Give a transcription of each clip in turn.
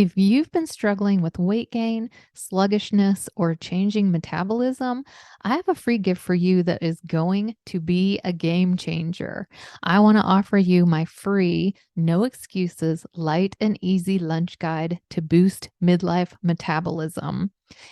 If you've been struggling with weight gain, sluggishness, or changing metabolism, I have a free gift for you that is going to be a game changer. I want to offer you my free, no excuses, light and easy lunch guide to boost midlife metabolism.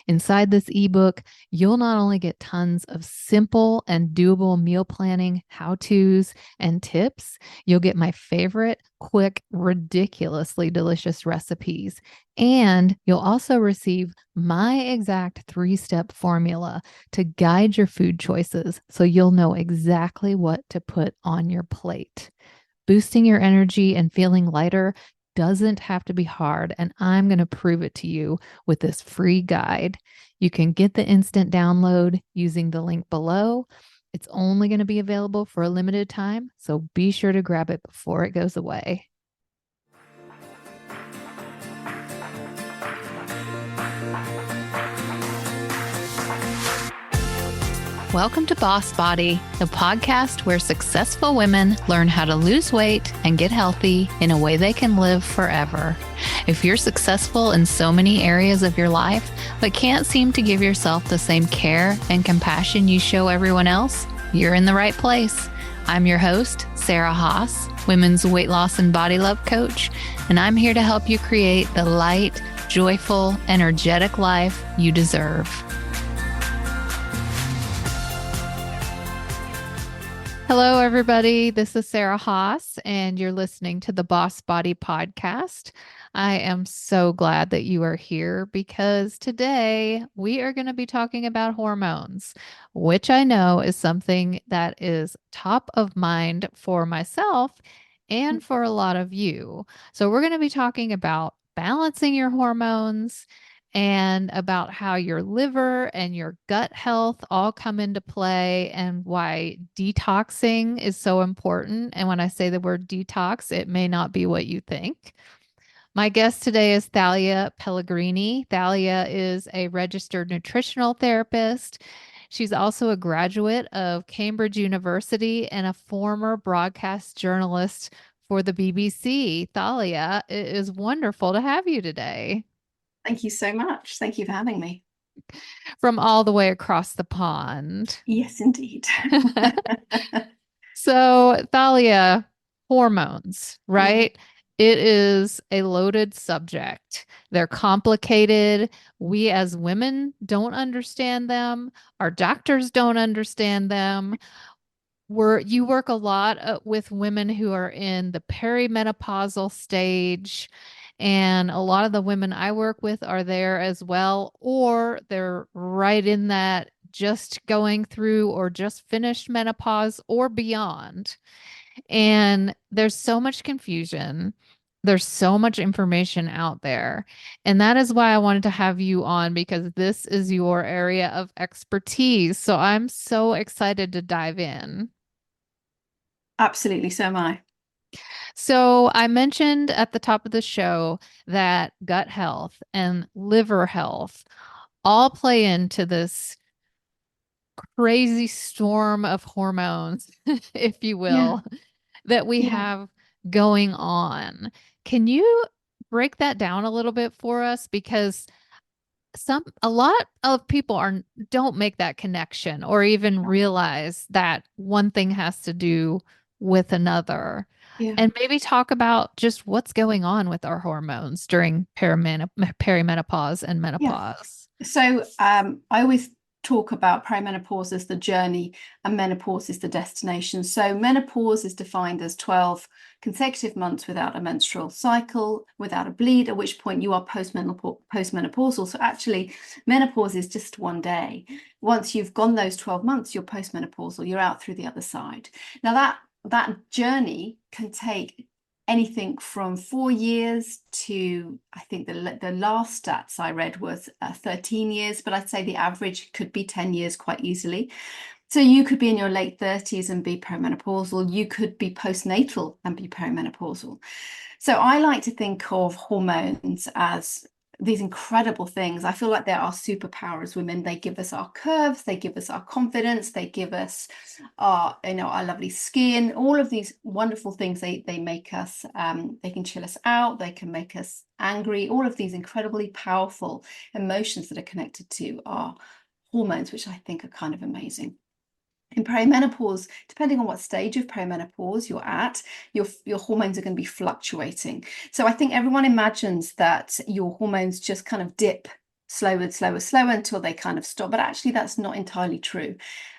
Inside this ebook, you'll not only get tons of simple and doable meal planning how-tos and tips, you'll get my favorite, quick, ridiculously delicious recipes. And you'll also receive my exact 3-step formula to guide your food choices so you'll know exactly what to put on your plate. Boosting your energy and feeling lighter doesn't have to be hard, and I'm going to prove it to you with this free guide. You can get the instant download using the link below. It's only going to be available for a limited time, so be sure to grab it before it goes away. Welcome to Boss Body, the podcast where successful women learn how to lose weight and get healthy in a way they can live forever. If you're successful in so many areas of your life, but can't seem to give yourself the same care and compassion you show everyone else, you're in the right place. I'm your host, Sarah Haas, women's weight loss and body love coach, and I'm here to help you create the light, joyful, energetic life you deserve. Hello, everybody. This is Sarah Haas, and you're listening to the Boss Body Podcast. I am so glad that you are here because today we are going to be talking about hormones, which I know is something that is top of mind for myself and for a lot of you. So we're going to be talking about balancing your hormones and about how your liver and your gut health all come into play and why detoxing is so important. And when I say the word detox, it may not be what you think. My guest today is Thalia Pellegrini. Thalia is a registered nutritional therapist. She's also a graduate of Cambridge University and a former broadcast journalist for the BBC. Thalia, it is wonderful to have you today. Thank you so much. Thank you for having me. From all the way across the pond. Yes, indeed. So, Thalia, hormones, right? It is a loaded subject. They're complicated. We as women don't understand them. Our doctors don't understand them. You work a lot with women who are in the perimenopausal stage, and a lot of the women I work with are there as well, or they're right in that just going through or just finished menopause or beyond. And there's so much confusion. There's so much information out there. And that is why I wanted to have you on because this is your area of expertise. So I'm so excited to dive in. Absolutely. So am I. So I mentioned at the top of the show that gut health and liver health all play into this crazy storm of hormones, if you Yeah. will, that we Yeah. have going on. Can you break that down a little bit for us? Because a lot of people don't make that connection or even realize that one thing has to do with another. Yeah. And maybe talk about just what's going on with our hormones during perimenopause and Yeah. menopause. So I always talk about perimenopause as the journey and menopause is the destination. So menopause is defined as 12 consecutive months without a menstrual cycle, without a bleed, at which point you are postmenopausal. So actually, menopause is just one day. Once you've gone those 12 months, you're postmenopausal, you're out through the other side. Now that journey can take anything from 4 years to, I think the last stats I read was 13 years, but I'd say the average could be 10 years quite easily. So you could be in your late 30s and be perimenopausal. You could be postnatal and be perimenopausal. So I like to think of hormones as these incredible things. I feel like they're our superpower as women. They give us our curves, they give us our confidence, they give us our, our lovely skin, all of these wonderful things. They make us, they can chill us out, they can make us angry, all of these incredibly powerful emotions that are connected to our hormones, which I think are kind of amazing. In perimenopause, depending on what stage of perimenopause you're at, your hormones are going to be fluctuating. So I think everyone imagines that your hormones just kind of dip slower, slower, slower until they kind of stop. But actually, that's not entirely true.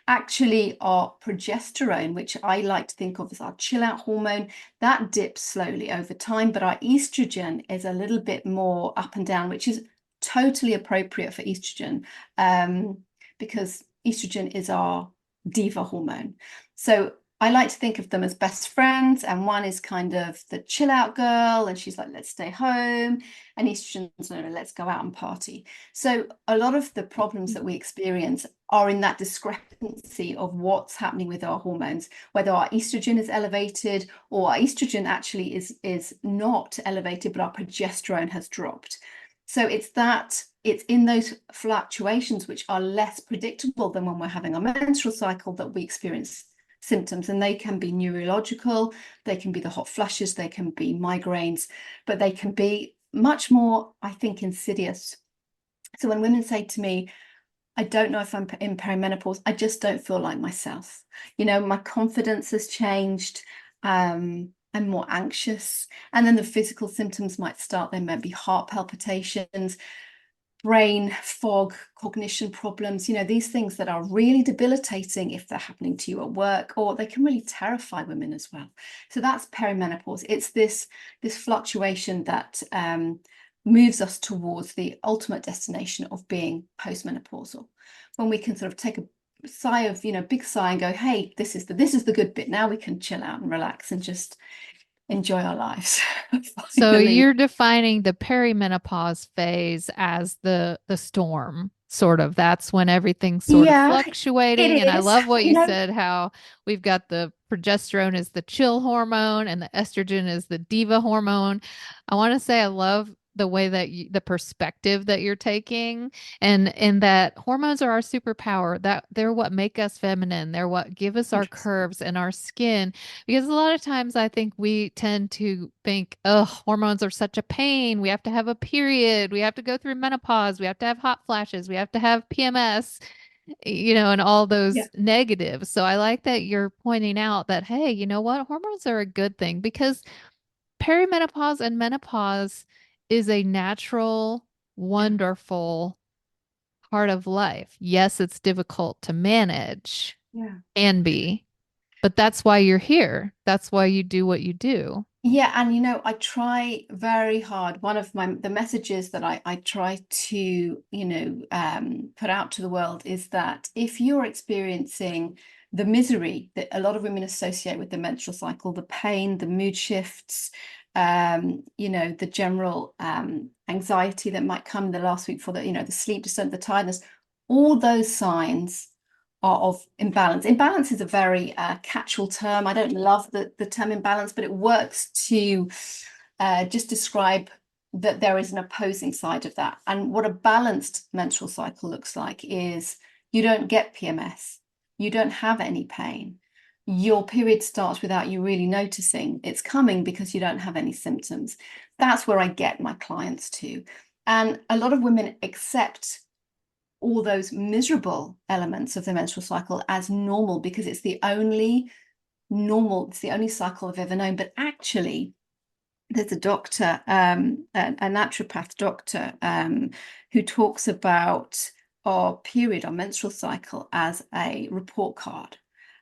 Actually, our progesterone, which I like to think of as our chill out hormone, that dips slowly over time. But our estrogen is a little bit more up and down, which is totally appropriate for estrogen, because estrogen is our diva hormone. So I like to think of them as best friends, and one is kind of the chill out girl, and she's like, let's stay home, and estrogen's no, let's go out and party. So a lot of the problems that we experience are in that discrepancy of what's happening with our hormones, whether our estrogen is elevated or our estrogen actually is not elevated, but our progesterone has dropped. So it's in those fluctuations, which are less predictable than when we're having our menstrual cycle, that we experience symptoms. And they can be neurological, they can be the hot flushes, they can be migraines, but they can be much more, I think, insidious. So when women say to me, I don't know if I'm in perimenopause, I just don't feel like myself. My confidence has changed. I'm more anxious. And then the physical symptoms might start. There might be heart palpitations, brain fog, cognition problems, these things that are really debilitating if they're happening to you at work, or they can really terrify women as well. So that's perimenopause. It's this fluctuation that moves us towards the ultimate destination of being postmenopausal, when we can sort of take a sigh of, big sigh and go, hey, this is the good bit. Now we can chill out and relax and just enjoy our lives. So Finally. you're defining the perimenopause phase as the storm, sort of. That's when everything's sort of Yeah, fluctuating. And it I is. love what you said, how we've got the progesterone is the chill hormone and the estrogen is the diva hormone. I want to say I love the way that the perspective that you're taking, and that hormones are our superpower, that they're what make us feminine, they're what give us our 100%. curves and our skin. Because a lot of times I think we tend to think, oh, hormones are such a pain. We have to have a period. We have to go through menopause. We have to have hot flashes. We have to have PMS, and all Yeah. those negatives. So I like that you're pointing out that, hey, you know what? Hormones are a good thing, because perimenopause and menopause is a natural, Yeah. wonderful part of life. Yes, it's difficult to manage, Yeah. can be, but that's why you're here. That's why you do what you do. Yeah, and I try very hard. One of the messages that I try to, put out to the world is that if you're experiencing the misery that a lot of women associate with the menstrual cycle, the pain, the mood shifts, the general anxiety that might come the last week for the sleep disturbance, the tiredness, all those signs are of imbalance. Imbalance is a very catch-all term. I don't love the term imbalance, but it works to just describe that there is an opposing side of that. And what a balanced menstrual cycle looks like is you don't get PMS, you don't have any pain. Your period starts without you really noticing it's coming because you don't have any symptoms. That's where I get my clients to. And a lot of women accept all those miserable elements of the menstrual cycle as normal because it's the only cycle I've ever known. But actually, there's a doctor, a naturopath doctor, who talks about our menstrual cycle as a report card.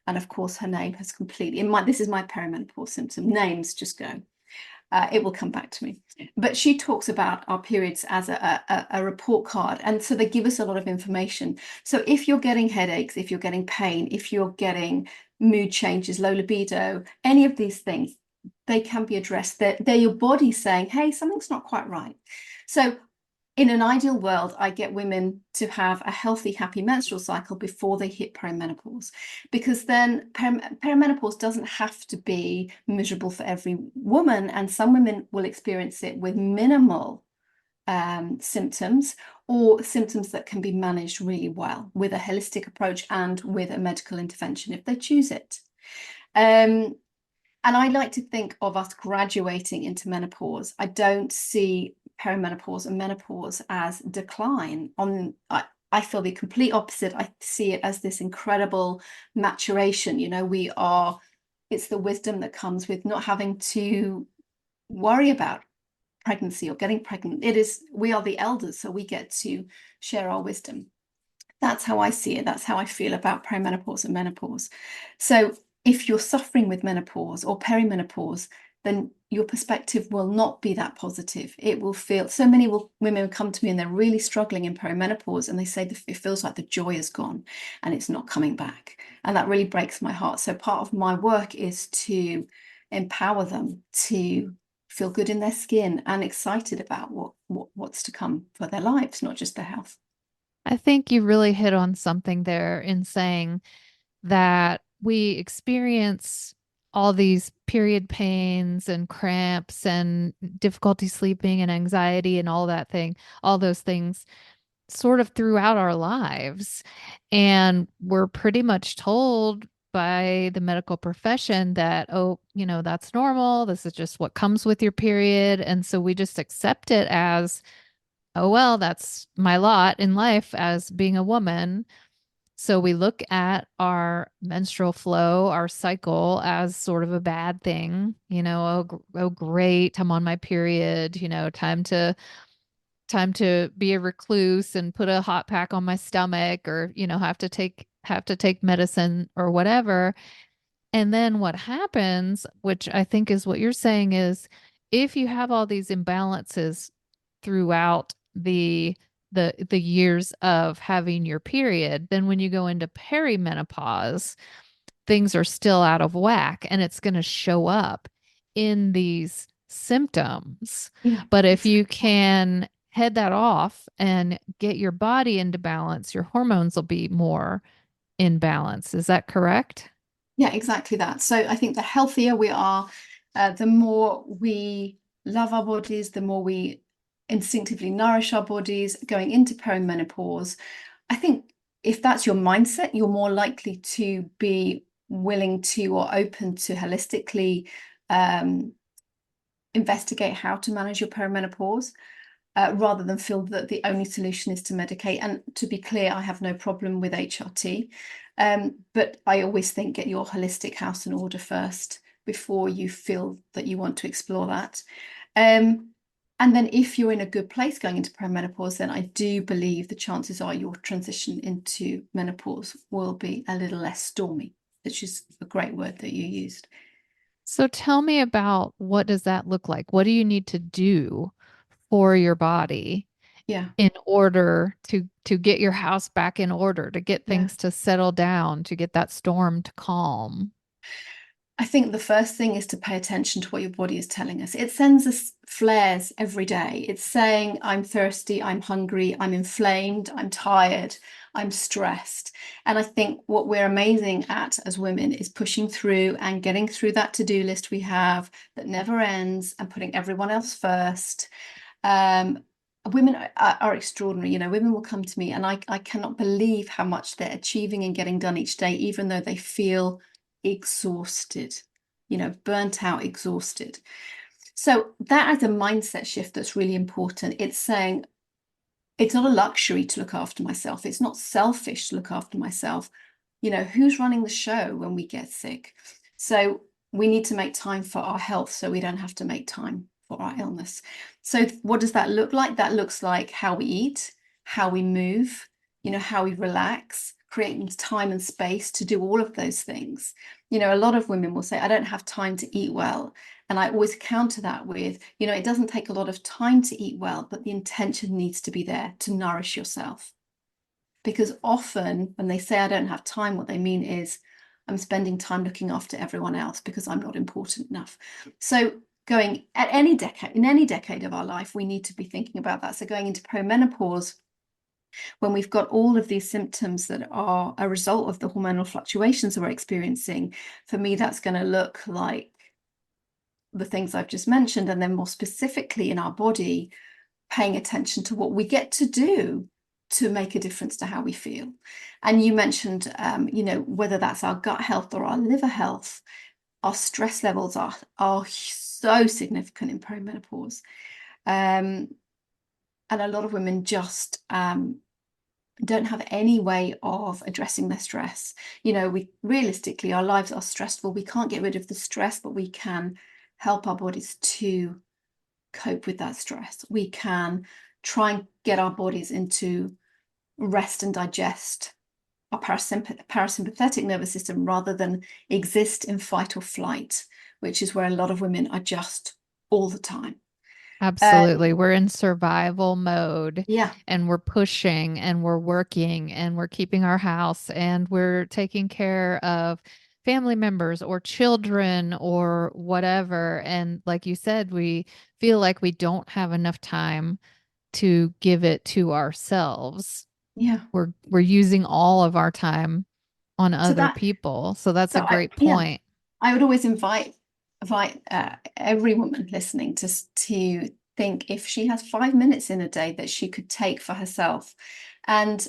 And of course, her name has completely, this is my perimenopause symptom, names just go. It will come back to me. But she talks about our periods as a report card. And so they give us a lot of information. So if you're getting headaches, if you're getting pain, if you're getting mood changes, low libido, any of these things, they can be addressed. They're your body saying, hey, something's not quite right. So in an ideal world, I get women to have a healthy, happy menstrual cycle before they hit perimenopause, because then perimenopause doesn't have to be miserable for every woman. And some women will experience it with minimal symptoms, or symptoms that can be managed really well with a holistic approach and with a medical intervention if they choose it. And I like to think of us graduating into menopause. I don't see perimenopause and menopause as decline. I feel the complete opposite. I see it as this incredible maturation. It's the wisdom that comes with not having to worry about pregnancy or getting pregnant. We are the elders, so we get to share our wisdom. That's how I see it. That's how I feel about perimenopause and menopause. So if you're suffering with menopause or perimenopause, then your perspective will not be that positive. It will feel, so many women will come to me and they're really struggling in perimenopause, and they say it feels like the joy is gone and it's not coming back. And that really breaks my heart. So part of my work is to empower them to feel good in their skin and excited about what's to come for their lives, not just their health. I think you really hit on something there in saying that we experience all these period pains and cramps and difficulty sleeping and anxiety and all those things sort of throughout our lives. And we're pretty much told by the medical profession that, oh, that's normal. This is just what comes with your period. And so we just accept it as, oh, well, that's my lot in life as being a woman. So we look at our menstrual flow, our cycle as sort of a bad thing. Oh, great, I'm on my period, time to be a recluse and put a hot pack on my stomach, or, have to take medicine or whatever. And then what happens, which I think is what you're saying, is if you have all these imbalances throughout the years of having your period, then when you go into perimenopause, things are still out of whack and it's going to show up in these symptoms. Yeah, But if you exactly. can head that off and get your body into balance, your hormones will be more in balance. Is that correct? Yeah, exactly that. So I think the healthier we are, the more we love our bodies, the more we instinctively nourish our bodies going into perimenopause. I think if that's your mindset, you're more likely to be willing to or open to holistically um, investigate how to manage your perimenopause. Rather than feel that the only solution is to medicate. And to be clear, I have no problem with HRT, but I always think get your holistic house in order first before you feel that you want to explore that. And then if you're in a good place going into perimenopause, then I do believe the chances are your transition into menopause will be a little less stormy, which is a great word that you used. So tell me about, what does that look like? What do you need to do for your body Yeah, in order to get your house back in order, to get yeah. things to settle down, to get that storm to calm? I think the first thing is to pay attention to what your body is telling us. It sends us flares every day. It's saying, I'm thirsty, I'm hungry, I'm inflamed, I'm tired, I'm stressed. And I think what we're amazing at as women is pushing through and getting through that to-do list we have that never ends and putting everyone else first. Um, Women are extraordinary. Women will come to me and I cannot believe how much they're achieving and getting done each day, even though they feel exhausted, burnt out, exhausted. So that is a mindset shift that's really important. It's saying it's not a luxury to look after myself. It's not selfish to look after myself. Who's running the show when we get sick? So we need to make time for our health so we don't have to make time for our illness. So what does that look like? That looks like how we eat, how we move, how we relax, creating time and space to do all of those things. A lot of women will say, I don't have time to eat well. And I always counter that with, it doesn't take a lot of time to eat well, but the intention needs to be there to nourish yourself. Because often when they say I don't have time, what they mean is I'm spending time looking after everyone else because I'm not important enough. So going at in any decade of our life, we need to be thinking about that. So going into perimenopause, when we've got all of these symptoms that are a result of the hormonal fluctuations that we're experiencing, for me, that's going to look like the things I've just mentioned. And then more specifically in our body, paying attention to what we get to do to make a difference to how we feel. And you mentioned, whether that's our gut health or our liver health, our stress levels are so significant in perimenopause. And a lot of women just don't have any way of addressing their stress. We realistically, our lives are stressful. We can't get rid of the stress, but we can help our bodies to cope with that stress. We can try and get our bodies into rest and digest our parasympathetic nervous system rather than exist in fight or flight, which is where a lot of women are just all the time. Absolutely. We're in survival mode Yeah, and we're pushing and we're working and we're keeping our house and we're taking care of family members or children or whatever. And like you said, we feel like we don't have enough time to give it to ourselves. yeah. We're using all of our time on So other that, people. So that's a so I, great yeah, point. I would always invite every woman listening to think if she has 5 minutes in a day that she could take for herself, and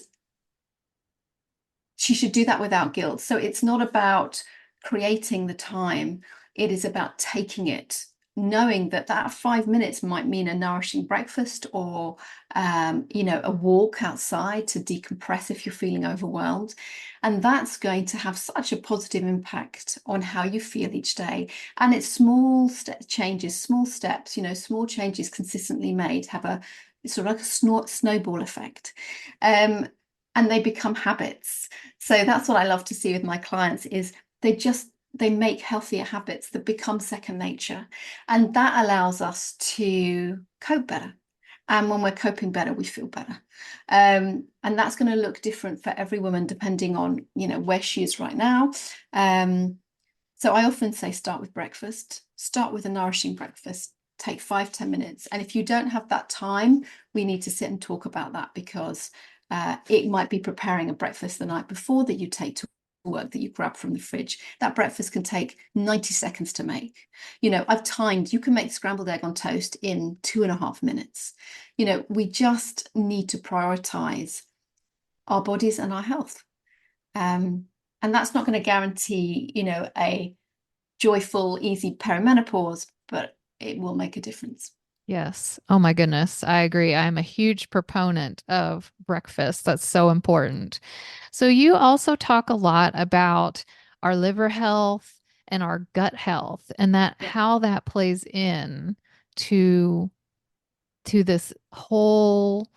she should do that without guilt. So it's not about creating the time, it is about taking it, knowing that that 5 minutes might mean a nourishing breakfast or a walk outside to decompress if you're feeling overwhelmed. And that's going to have such a positive impact on how you feel each day. And it's small changes, small steps, small changes consistently made have a sort of like a snowball effect. And they become habits. So that's what I love to see with my clients is they make healthier habits that become second nature. And that allows us to cope better. And when we're coping better, we feel better. And that's going to look different for every woman depending on, where she is right now. So I often say start with breakfast, start with a nourishing breakfast, take 5-10 minutes. And if you don't have that time, we need to sit and talk about that because it might be preparing a breakfast the night before that you take to work that you grab from the fridge. That breakfast can take 90 seconds to make. I've timed, you can make scrambled egg on toast in 2.5 minutes. We just need to prioritize our bodies and our health. And that's not going to guarantee, a joyful, easy perimenopause, but it will make a difference. Yes. Oh my goodness. I agree. I'm a huge proponent of breakfast. That's so important. So you also talk a lot about our liver health and our gut health and that Yeah. how that plays in to to this whole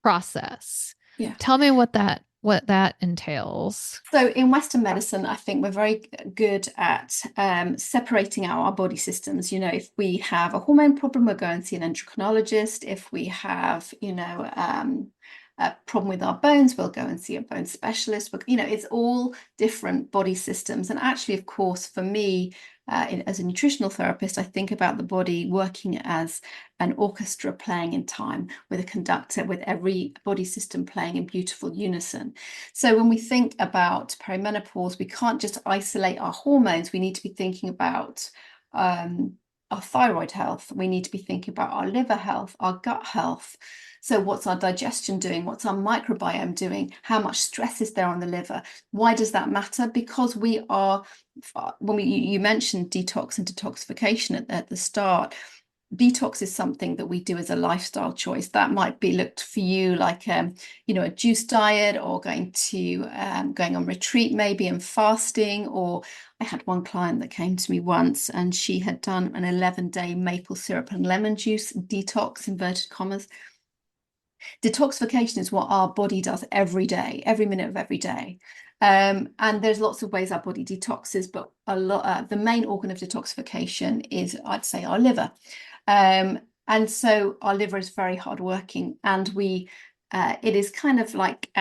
process. Yeah. Tell me what that entails. So in Western medicine, I think we're very good at separating out our body systems. If we have a hormone problem, we'll go and see an endocrinologist. If we have, a problem with our bones, we'll go and see a bone specialist. It's all different body systems. And actually, of course, for me, as a nutritional therapist, I think about the body working as an orchestra playing in time with a conductor, with every body system playing in beautiful unison. So when we think about perimenopause, we can't just isolate our hormones. We need to be thinking about our thyroid health. We need to be thinking about our liver health, our gut health. So what's our digestion doing? What's our microbiome doing? How much stress is there on the liver? Why does that matter? Because we are, you mentioned detox and detoxification at the start. Detox is something that we do as a lifestyle choice. That might be looked for you like a juice diet or going on retreat maybe and fasting. Or I had one client that came to me once and she had done an 11-day maple syrup and lemon juice detox, inverted commas. Detoxification is what our body does every day, every minute of every day. And there's lots of ways our body detoxes, but the main organ of detoxification is, I'd say, our liver. And so our liver is very hardworking, and it is kind of like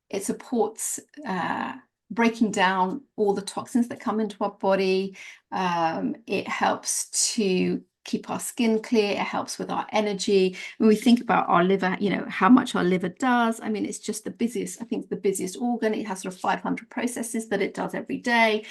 it supports breaking down all the toxins that come into our body. It helps to keep our skin clear. It helps with our energy. When we think about our liver, how much our liver does. I mean, it's just the busiest, I think the busiest organ. It has sort of 500 processes that it does every day.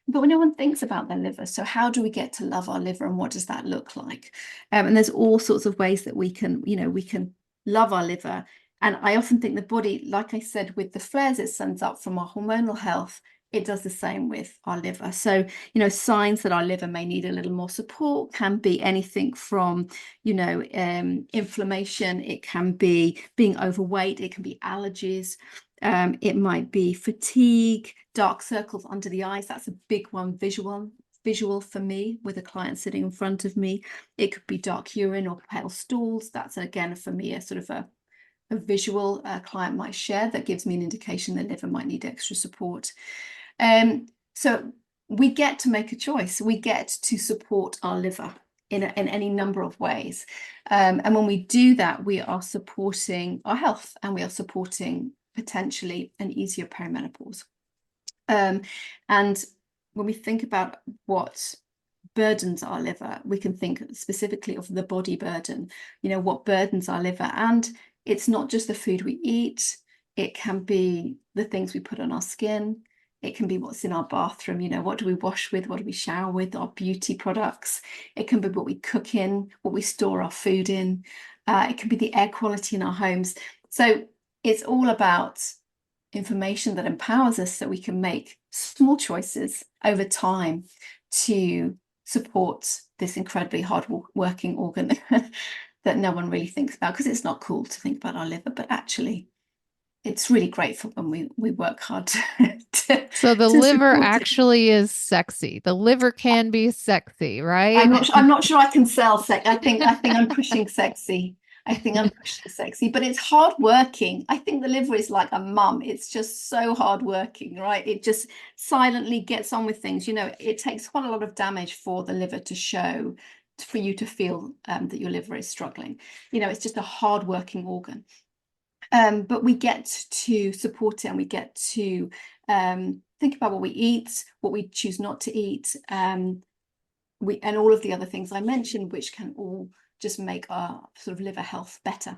but no one thinks about their liver. So how do we get to love our liver, and what does that look like? And there's all sorts of ways that we can, we can love our liver. And I often think the body, like I said, with the flares it sends up from our hormonal health, it does the same with our liver. So, signs that our liver may need a little more support can be anything from, inflammation. It can be being overweight. It can be allergies. It might be fatigue, dark circles under the eyes. That's a big one, visual for me with a client sitting in front of me. It could be dark urine or pale stools. That's, again, for me, a sort of a visual client might share that gives me an indication the liver might need extra support. So we get to make a choice. We get to support our liver in any number of ways. And when we do that, we are supporting our health, and we are supporting potentially an easier perimenopause. And when we think about what burdens our liver, we can think specifically of the body burden, what burdens our liver. And it's not just the food we eat, it can be the things we put on our skin, it can be what's in our bathroom, what do we wash with, what do we shower with, our beauty products. It can be what we cook in, what we store our food in. It can be the air quality in our homes. So it's all about information that empowers us so we can make small choices over time to support this incredibly hard working organ that no one really thinks about, because it's not cool to think about our liver, but actually it's really grateful when we work hard So the to liver support it. actually is sexy. The liver can be sexy, right? I'm not sure I can sell sex. I think I'm pushing sexy. I think I'm pushing sexy, but it's hard working. I think the liver is like a mum. It's just so hard working, right? It just silently gets on with things. It takes quite a lot of damage for the liver to show, for you to feel that your liver is struggling. It's just a hard working organ. But we get to support it, and we get to think about what we eat, what we choose not to eat. And all of the other things I mentioned, which can all just make our sort of liver health better.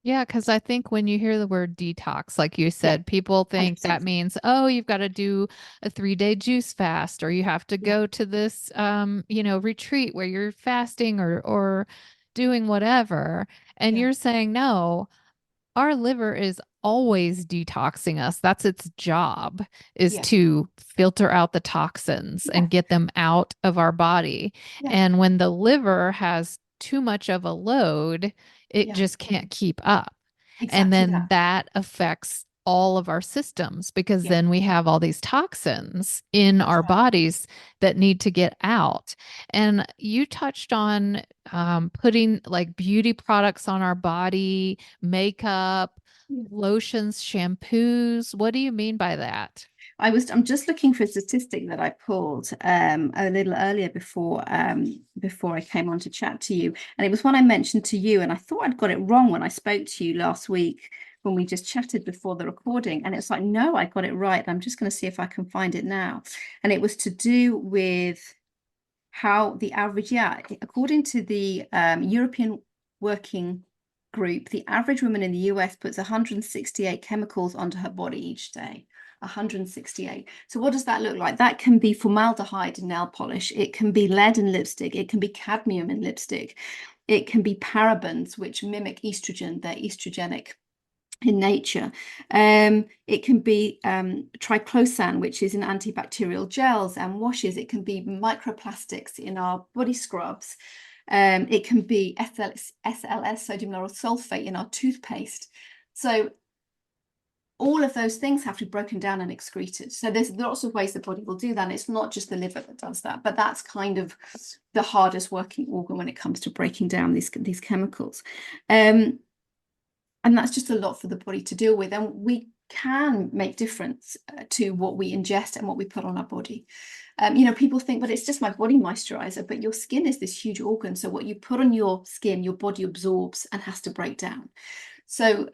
Yeah, because I think when you hear the word detox, like you Yeah, said, people think that 100%. means, oh, you've got to do a 3-day juice fast, or you have to Yeah, go to this, retreat where you're fasting or doing whatever. And yeah, you're saying, no, our liver is always detoxing us. That's its job, is yeah, to filter out the toxins yeah, and get them out of our body. yeah, And when the liver has too much of a load, it yeah, just can't keep up. And exactly then that. that affects all of our systems, because Yeah, then we have all these toxins in that's our right. bodies that need to get out. And you touched on putting like beauty products on our body, makeup, Yeah. lotions, shampoos. What do you mean by that? I'm just looking for a statistic that I pulled a little earlier before I came on to chat to you. And it was one I mentioned to you, and I thought I'd got it wrong when I spoke to you last week when we just chatted before the recording. And it's like, no, I got it right. I'm just going to see if I can find it now. And it was to do with how the average, yeah, according to the European Working Group, the average woman in the US puts 168 chemicals onto her body each day. 168. So what does that look like? That can be formaldehyde in nail polish. It can be lead in lipstick. It can be cadmium in lipstick. It can be parabens, which mimic estrogen. They're estrogenic in nature. It can be triclosan, which is in antibacterial gels and washes. It can be microplastics in our body scrubs. It can be SLS, sodium lauryl sulfate, in our toothpaste. So all of those things have to be broken down and excreted. So there's lots of ways the body will do that. And it's not just the liver that does that, but that's kind of the hardest working organ when it comes to breaking down these chemicals. And that's just a lot for the body to deal with. And we can make difference to what we ingest and what we put on our body. People think, but it's just my body moisturizer, but your skin is this huge organ. So what you put on your skin, your body absorbs and has to break down. So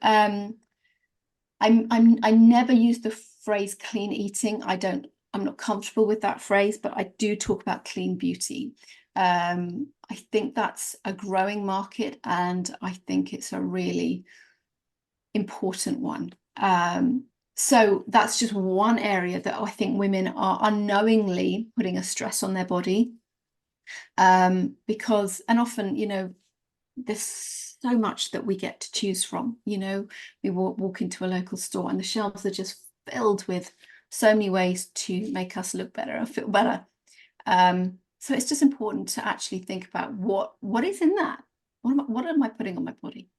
I never use the phrase clean eating. I'm not comfortable with that phrase, but I do talk about clean beauty. I think that's a growing market, and I think it's a really important one. So that's just one area that I think women are unknowingly putting a stress on their body. Because, and often, there's so much that we get to choose from. We walk into a local store and the shelves are just filled with so many ways to make us look better and feel better. So it's just important to actually think about what is in that. What am I putting on my body?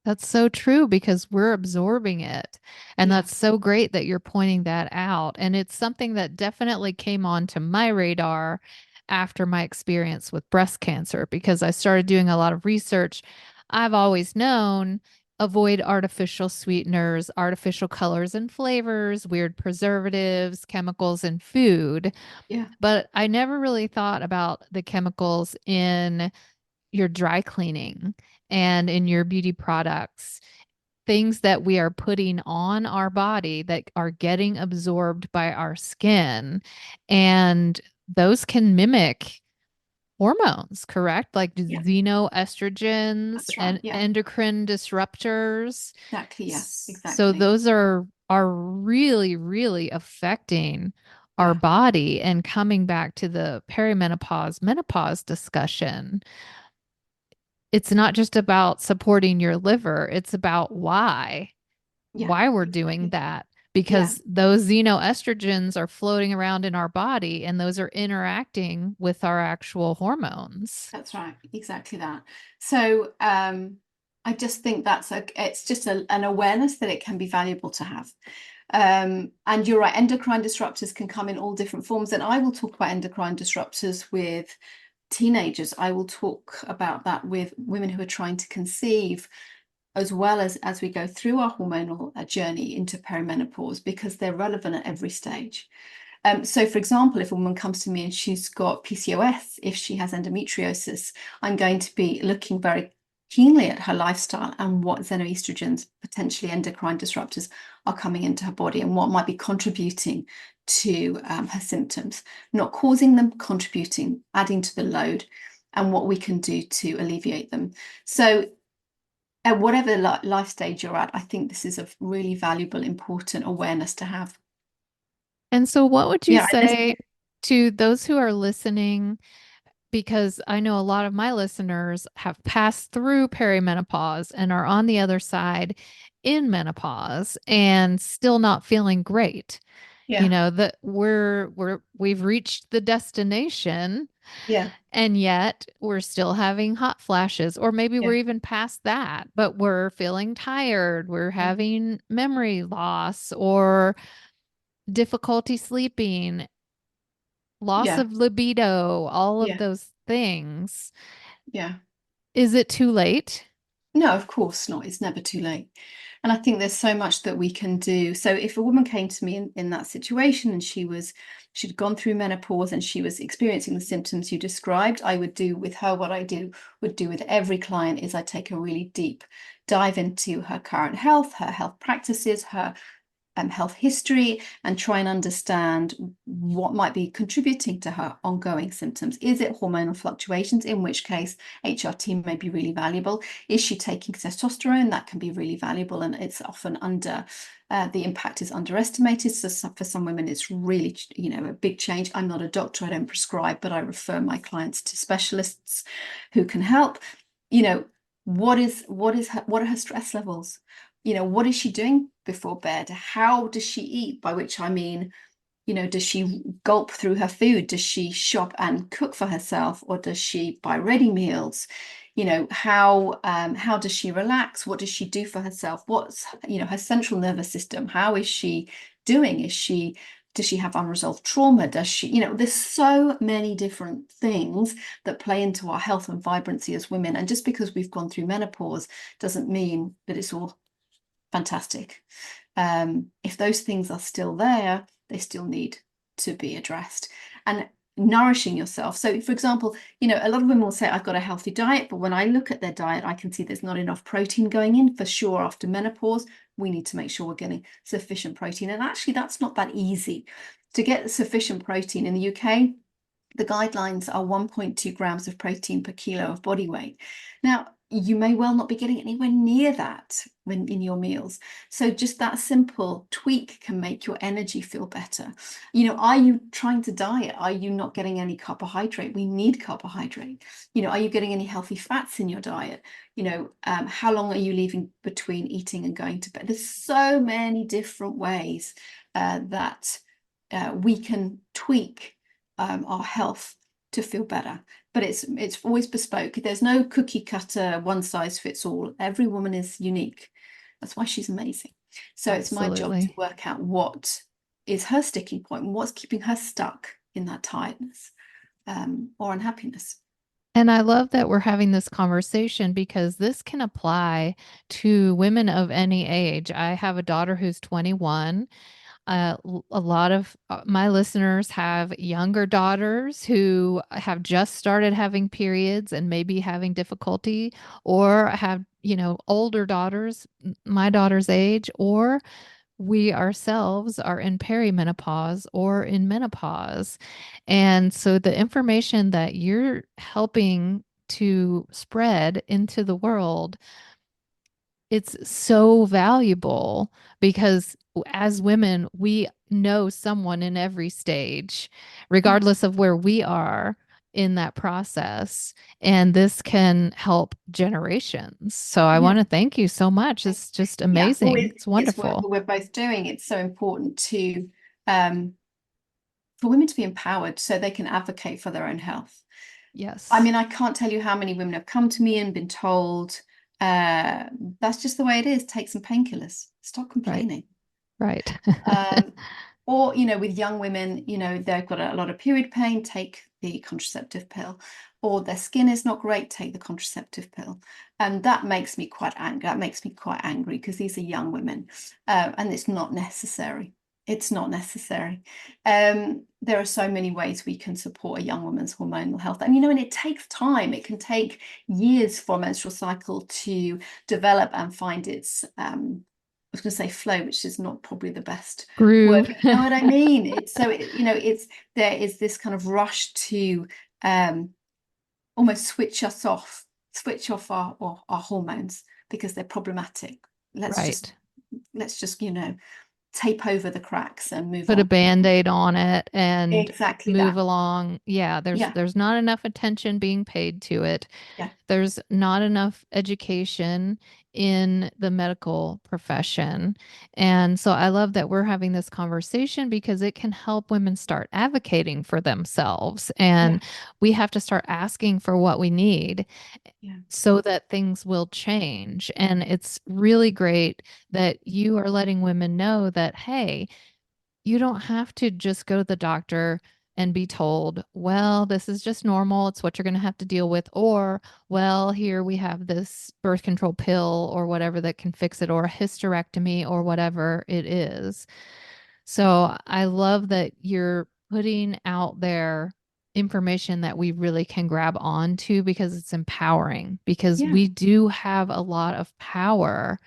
That's so true because we're absorbing it. And Yeah, that's so great that you're pointing that out. And it's something that definitely came onto my radar after my experience with breast cancer because I started doing a lot of research. I've always known avoid artificial sweeteners, artificial colors and flavors, weird preservatives, chemicals in food. yeah, But I never really thought about the chemicals in your dry cleaning and in your beauty products, things that we are putting on our body that are getting absorbed by our skin. And those can mimic hormones, correct? Like yeah. xenoestrogens That's right. and Yeah, endocrine disruptors. exactly. Yeah, So exactly. those are really, really affecting our Yeah, body. And coming back to the perimenopause, menopause discussion, it's not just about supporting your liver, it's about yeah, why we're doing exactly. that. Yeah. Because those xenoestrogens are floating around in our body and those are interacting with our actual hormones. That's right, exactly that. So I just think it's just an awareness that it can be valuable to have. And you're right, endocrine disruptors can come in all different forms. And I will talk about endocrine disruptors with teenagers. I will talk about that with women who are trying to conceive, as well as we go through our hormonal journey into perimenopause, because they're relevant at every stage. So, for example, if a woman comes to me and she's got PCOS, if she has endometriosis, I'm going to be looking very keenly at her lifestyle and what xenoestrogens, potentially endocrine disruptors, are coming into her body and what might be contributing to her symptoms, not causing them, contributing, adding to the load, and what we can do to alleviate them. So, at whatever life stage you're at, I think this is a really valuable, important awareness to have. And so, what would you Yeah, say to those who are listening? Because I know a lot of my listeners have passed through perimenopause and are on the other side in menopause and still not feeling great. You yeah, know, that we've reached the destination yeah, and yet we're still having hot flashes, or maybe we're yeah, even past that, but we're feeling tired, we're yeah, having memory loss or difficulty sleeping, loss yeah, of libido, all of yeah, those things. yeah. Is it too late? No, of course not. It's never too late. And I think there's so much that we can do. So if a woman came to me in that situation and she'd gone through menopause and she was experiencing the symptoms you described, I would do with her what would do with every client is I take a really deep dive into her current health, her health practices, her health history, and try and understand what might be contributing to her ongoing symptoms. Is it hormonal fluctuations, in which case HRT may be really valuable? Is she taking testosterone? That can be really valuable, and it's often the impact is underestimated. So for some women, it's really, a big change. I'm not a doctor, I don't prescribe, but I refer my clients to specialists who can help. You know, what are her stress levels? What is she doing before bed? How does she eat? By which I mean, does she gulp through her food? Does she shop and cook for herself, or does she buy ready meals? How does she relax? What does she do for herself? What's her central nervous system? How is she doing? Does she have unresolved trauma? Does she, there's so many different things that play into our health and vibrancy as women. And just because we've gone through menopause doesn't mean that it's all fantastic. If those things are still there, they still need to be addressed. And nourishing yourself. So, for example, a lot of women will say, I've got a healthy diet, but when I look at their diet, I can see there's not enough protein going in. For sure, after menopause, we need to make sure we're getting sufficient protein. And actually, that's not that easy. To get sufficient protein in the UK, the guidelines are 1.2 grams of protein per kilo of body weight. Now, you may well not be getting anywhere near that when in your meals. So just that simple tweak can make your energy feel better. Are you trying to diet? Are you not getting any carbohydrate? We need carbohydrate. Are you getting any healthy fats in your diet? How long are you leaving between eating and going to bed? There's so many different ways that we can tweak our health to feel better. But it's always bespoke. There's no cookie cutter, one size fits all. Every woman is unique. That's why she's amazing. So it's my job to Absolutely. work out what is her sticking point and what's keeping her stuck in that tiredness or unhappiness. And I love that we're having this conversation because this can apply to women of any age. I have a daughter who's 21. A lot of my listeners have younger daughters who have just started having periods and maybe having difficulty, or have, older daughters, my daughter's age, or we ourselves are in perimenopause or in menopause. And so the information that you're helping to spread into the world, it's so valuable because as women, we know someone in every stage, Yeah, regardless of where we are in that process. And this can help generations. So I yeah. want to thank you so much. It's just Yeah. Well, amazing. It's it's work wonderful. we're both doing. It's so important to um, for women to be empowered so they can advocate for their own health. I Yes. mean, I can't tell you how many women have come to me and been told, uh, that's just the way it is. Take some painkillers. Stop Right. complaining. Right. Um, or, with young women, they've got a lot of period pain, take the contraceptive pill. Or their skin is not great, take the contraceptive pill. And that makes me quite angry. That makes me quite angry because these are young women, and it's not necessary. It's not necessary. There are so many ways we can support a young woman's hormonal health. And it takes time. It can take years for a menstrual cycle to develop and find its I was going to say flow, which is not probably the best word, Groove. but you know what I mean? It's there is this kind of rush to um, almost switch off our hormones because they're problematic. Let's just Right. let's just tape over the cracks and move Put a on. band-aid on it and Exactly move that. along. Yeah, there's Yeah, there's not enough attention being paid to it. yeah, There's not enough education in the medical profession. And so I love that we're having this conversation because it can help women start advocating for themselves. yeah, And we have to start asking for what we need yeah, so that things will change. And it's really great that you are letting women know that, hey, you don't have to just go to the doctor and be told, well, this is just normal. It's what you're going to have to deal with. Or, well, here we have this birth control pill or whatever that can fix it, or a hysterectomy or whatever it is. So I love that you're putting out there information that we really can grab onto because it's empowering, because yeah, we do have a lot of power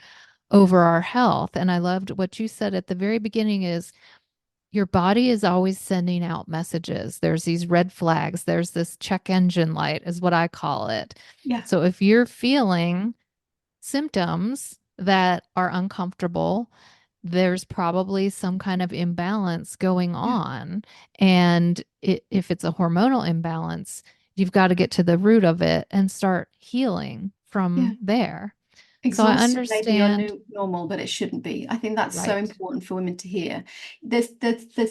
yeah, over our health. And I loved what you said at the very beginning is your body is always sending out messages. There's these red flags. There's this check engine light, is what I call it. yeah, So if you're feeling symptoms that are uncomfortable, there's probably some kind of imbalance going yeah, on. And if it's a hormonal imbalance, you've got to get to the root of it and start healing yeah. from there. So I Exhausted may be your understand. new normal, but it shouldn't be. I think that's so Right. important for women to hear. There's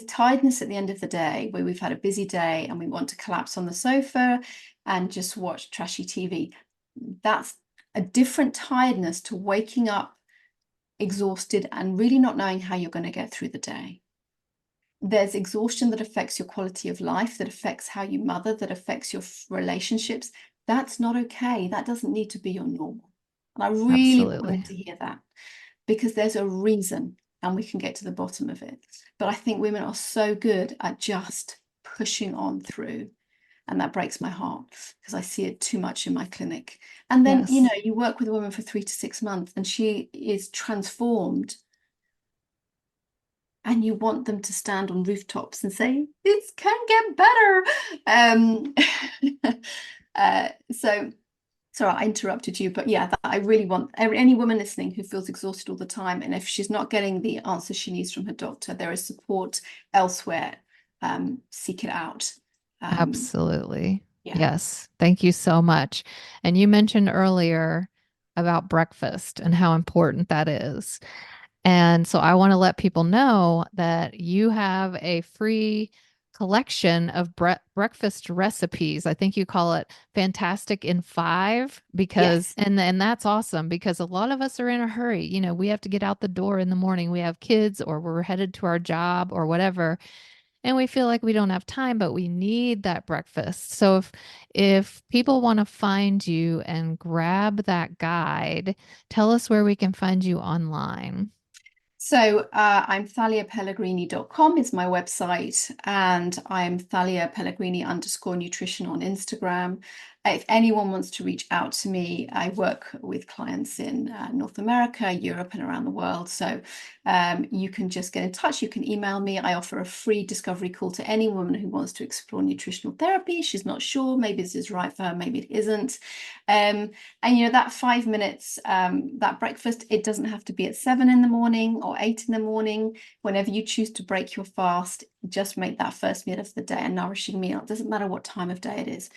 tiredness at the end of the day where we've had a busy day and we want to collapse on the sofa and just watch trashy TV. That's a different tiredness to waking up exhausted and really not knowing how you're going to get through the day. There's exhaustion that affects your quality of life, that affects how you mother, that affects your relationships. That's not okay. That doesn't need to be your normal. And I really want women Absolutely. to hear that because there's a reason and we can get to the bottom of it. But I think women are so good at just pushing on through. And that breaks my heart because I see it too much in my clinic. And then, Yes. you work with a woman for 3 to 6 months and she is transformed and you want them to stand on rooftops and say, this can get better. Um, so Sorry, I interrupted you, but yeah, I really want any woman listening who feels exhausted all the time, and if she's not getting the answers she needs from her doctor, there is support elsewhere. Seek it out. Absolutely. Yeah. Yes. Thank you so much. And you mentioned earlier about breakfast and how important that is. And so I want to let people know that you have a free collection of breakfast recipes. I think you call it Fantastic in Five because, Yes. and that's awesome because a lot of us are in a hurry. You know, we have to get out the door in the morning. We have kids or we're headed to our job or whatever. And we feel like we don't have time, but we need that breakfast. So if people want to find you and grab that guide, tell us where we can find you online. So I'm thaliapellegrini.com is my website, and I'm Thalia Pellegrini _nutrition on Instagram. If anyone wants to reach out to me, I work with clients in North America, Europe, and around the world. So you can just get in touch. You can email me. I offer a free discovery call to any woman who wants to explore nutritional therapy. She's not sure. Maybe this is right for her. Maybe it isn't. And that 5 minutes, that breakfast, it doesn't have to be at 7 in the morning or 8 in the morning. Whenever you choose to break your fast, just make that first meal of the day a nourishing meal. It doesn't matter what time of day it is.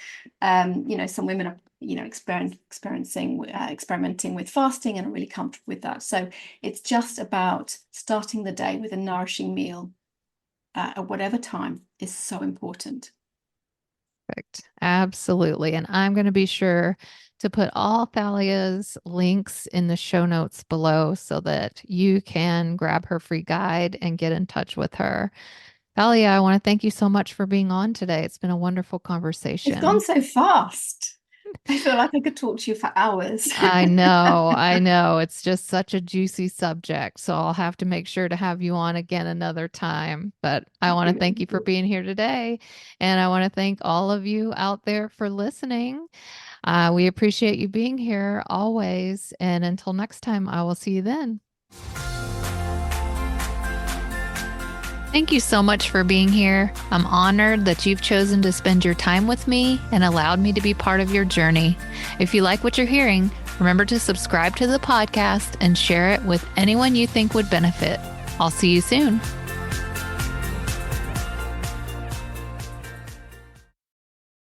Some women are, experimenting with fasting and are really comfortable with that. So it's just about starting the day with a nourishing meal at whatever time is so important. Perfect. Absolutely. And I'm going to be sure to put all Thalia's links in the show notes below so that you can grab her free guide and get in touch with her. Thalia, I want to thank you so much for being on today. It's been a wonderful It's gone conversation. so fast. I feel like I could talk to you for hours. I know, I know. It's just such a juicy subject. So I'll have to make sure to have you on again another time. But I want to thank you for being here today. And I want to thank all of you out there for listening. We appreciate you being here always. And until next time, I will see you then. Thank you so much for being here. I'm honored that you've chosen to spend your time with me and allowed me to be part of your journey. If you like what you're hearing, remember to subscribe to the podcast and share it with anyone you think would benefit. I'll see you soon.